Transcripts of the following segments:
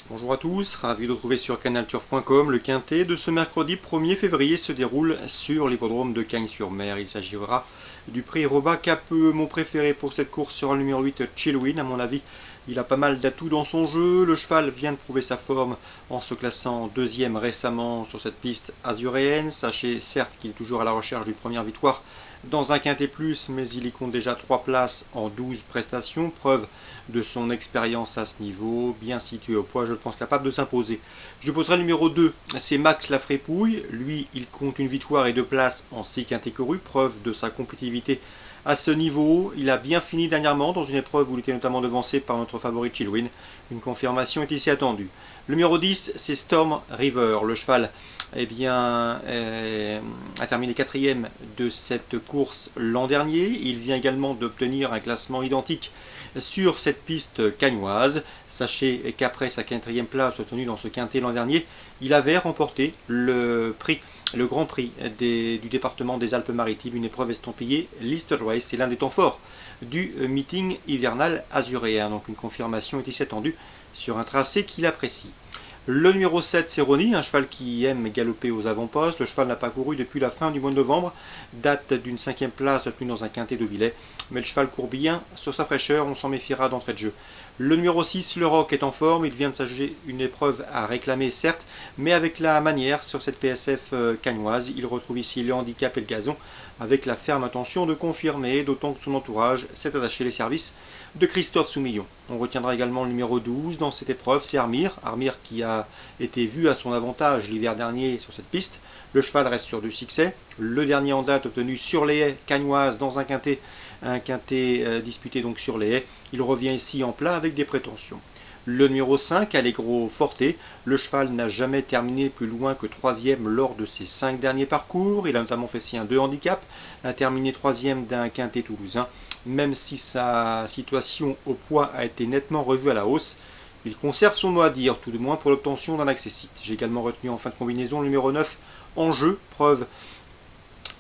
Bonjour à tous, ravi de retrouver sur canalturf.com. Le quintet de ce mercredi 1er février se déroule sur l'hippodrome de Cagnes-sur-Mer. Il s'agira du prix Roba Capeux. Mon préféré pour cette course sera le numéro 8, Chillwin. À mon avis, il a pas mal d'atouts dans son jeu. Le cheval vient de prouver sa forme en se classant deuxième récemment sur cette piste azuréenne. Sachez certes qu'il est toujours à la recherche d'une première victoire dans un quintet plus, mais il y compte déjà 3 places en 12 prestations, preuve de son expérience à ce niveau, bien situé au poids, je pense capable de s'imposer. Je poserai le numéro 2, c'est Max Lafrépouille. Lui, il compte une victoire et 2 places en 6 quintets courus, preuve de sa compétitivité à ce niveau. Il a bien fini dernièrement dans une épreuve où il était notamment devancé par notre favori Chillwin. Une confirmation est ici attendue. Le numéro 10, c'est Storm River. Le cheval a terminé quatrième de cette course l'an dernier. Il vient également d'obtenir un classement identique sur cette piste cagnoise. Sachez qu'après sa quatrième place obtenue dans ce quintet l'an dernier, il avait remporté le Grand Prix du département des Alpes-Maritimes, une épreuve estampillée Lister Race. C'est l'un des temps forts du meeting hivernal azuréen. Donc une confirmation est ici attendue sur un tracé qu'il apprécie. Le numéro 7, c'est Ronnie, un cheval qui aime galoper aux avant-postes. Le cheval n'a pas couru depuis la fin du mois de novembre, date d'une 5e place obtenue dans un quintet de Villers. Mais le cheval court bien sur sa fraîcheur, on s'en méfiera d'entrée de jeu. Le numéro 6, le Rock, est en forme. Il vient de s'ajuster une épreuve à réclamer, certes, mais avec la manière sur cette PSF cagnoise. Il retrouve ici le handicap et le gazon, avec la ferme intention de confirmer, d'autant que son entourage s'est attaché les services de Christophe Soumillon. On retiendra également le numéro 12 dans cette épreuve, c'est Armir. Armir qui a été vu à son avantage l'hiver dernier sur cette piste. Le cheval reste sur du succès. Le dernier en date obtenu sur les haies cagnoises dans un quintet disputé donc sur les haies. Il revient ici en plat avec des prétentions. Le numéro 5, Allegro Forte. Le cheval n'a jamais terminé plus loin que 3e lors de ses 5 derniers parcours. Il a notamment fait un 2 handicap, a terminé 3e d'un quintet toulousain. Même si sa situation au poids a été nettement revue à la hausse, il conserve son mot à dire, tout du moins pour l'obtention d'un accessite. J'ai également retenu en fin de combinaison le numéro 9, Enjeu, preuve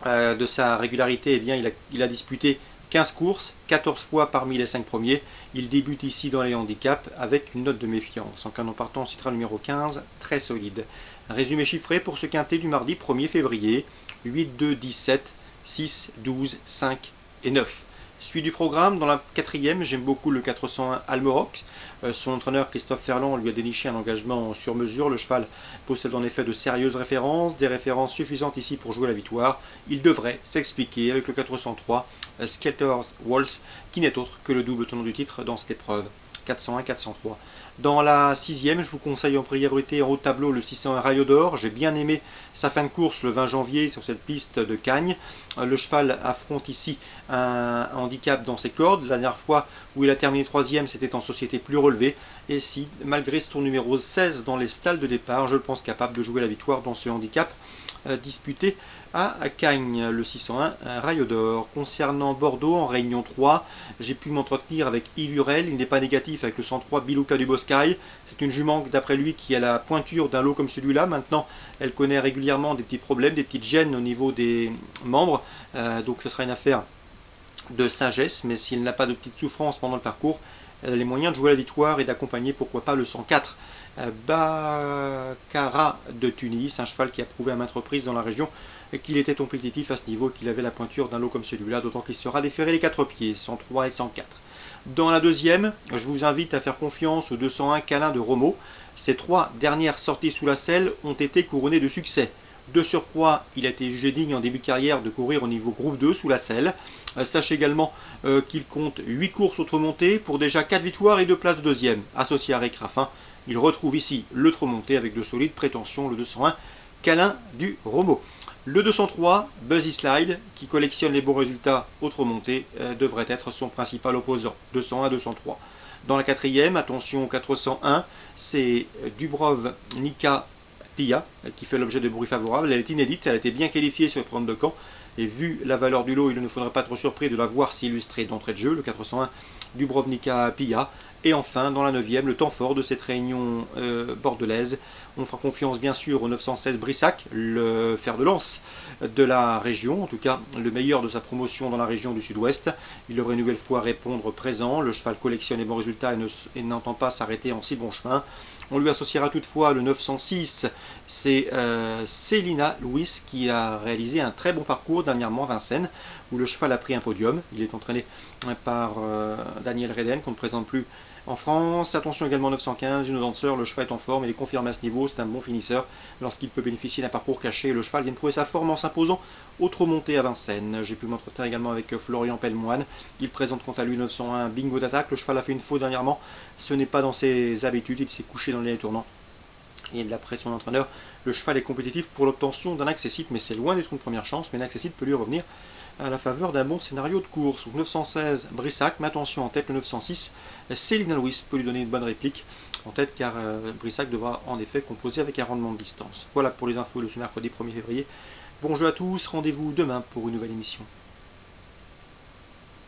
de sa régularité. Eh bien, il a disputé 15 courses, 14 fois parmi les 5 premiers. Il débute ici dans les handicaps avec une note de méfiance. En canon partant, on citera le numéro 15, très solide. Un résumé chiffré pour ce quintet du mardi 1er février, 8, 2, 17, 6, 12, 5 et 9. Suite du programme, dans la 4e, j'aime beaucoup le 401 Almorox. Son entraîneur Christophe Ferland lui a déniché un engagement sur mesure. Le cheval possède en effet de sérieuses références, des références suffisantes ici pour jouer la victoire. Il devrait s'expliquer avec le 403 Skelter's Waltz, qui n'est autre que le double tenant du titre dans cette épreuve. 401-403. Dans la 6e, je vous conseille en priorité en haut de tableau le 601 Rayo d'Or. J'ai bien aimé sa fin de course le 20 janvier sur cette piste de Cagnes. Le cheval affronte ici un handicap dans ses cordes. La dernière fois où il a terminé 3e, c'était en société plus relevée. Et si, malgré ce tour numéro 16 dans les stalles de départ, je le pense capable de jouer la victoire dans ce handicap disputé à Cagnes, le 601 Rayo d'Or. Concernant Bordeaux, en Réunion 3, j'ai pu m'entretenir avec Yves Hurel. Il n'est pas négatif avec le 103 Bilouka du Boscaï. C'est une jument, d'après lui, qui a la pointure d'un lot comme celui-là. Maintenant, elle connaît régulièrement des petits problèmes, des petites gênes au niveau des membres. Donc ce sera une affaire de sagesse, mais s'il n'a pas de petites souffrances pendant le parcours, elle a les moyens de jouer la victoire et d'accompagner, pourquoi pas, le 104 Bakara de Tunis, un cheval qui a prouvé à maintes reprises dans la région qu'il était compétitif à ce niveau, qu'il avait la pointure d'un lot comme celui-là, d'autant qu'il sera déféré les 4 pieds, 103 et 104. Dans la 2e, je vous invite à faire confiance au 201 Câlin de Romo. Ces 3 dernières sorties sous la selle ont été couronnées de succès. De surcroît, il a été jugé digne en début de carrière de courir au niveau groupe 2 sous la selle. Sachez également qu'il compte 8 courses autres-montées pour déjà 4 victoires et 2 places de 2e. Associé à Rick Raffin, il retrouve ici le trop monté avec de solides prétentions, le 201 Câlin du Romo. Le 203 Buzzy Slide, qui collectionne les bons résultats autres montées, devrait être son principal opposant. 201-203. Dans la 4e, attention au 401, c'est Dubrov Nika Pia, qui fait l'objet de bruits favorables. Elle est inédite, elle a été bien qualifiée sur le programme de camp. Et vu la valeur du lot, il ne faudrait pas être surpris de la voir s'illustrer d'entrée de jeu. Le 401 Dubrovnika Pia Et enfin, dans la 9e, le temps fort de cette réunion bordelaise, on fera confiance bien sûr au 916 Brissac, le fer de lance de la région, en tout cas le meilleur de sa promotion dans la région du Sud-Ouest. Il devrait une nouvelle fois répondre présent. Le cheval collectionne les bons résultats et n'entend pas s'arrêter en si bon chemin. On lui associera toutefois le 906, c'est Célina Louis qui a réalisé un très bon parcours dernièrement à Vincennes, où le cheval a pris un podium. Il est entraîné par Daniel Reden, qu'on ne présente plus en France. Attention également 915, une danseur, le cheval est en forme, il est confirmé à ce niveau, c'est un bon finisseur lorsqu'il peut bénéficier d'un parcours caché. Le cheval vient de trouver sa forme en s'imposant au trot monté à Vincennes. J'ai pu m'entretenir également avec Florian Pellemoine. Il présente quant à lui 901 Bingo d'attaque. Le cheval a fait une faute dernièrement, ce n'est pas dans ses habitudes, il s'est couché dans les tournants. Et d'après son entraîneur, le cheval est compétitif pour l'obtention d'un accessite, mais c'est loin d'être une première chance, mais un accessite peut lui revenir à la faveur d'un bon scénario de course. Donc 916 Brissac, mais attention en tête le 906, Célina Louis peut lui donner une bonne réplique en tête car Brissac devra en effet composer avec un rendement de distance. Voilà pour les infos de ce mercredi 1er février. Bon jeu à tous, rendez-vous demain pour une nouvelle émission.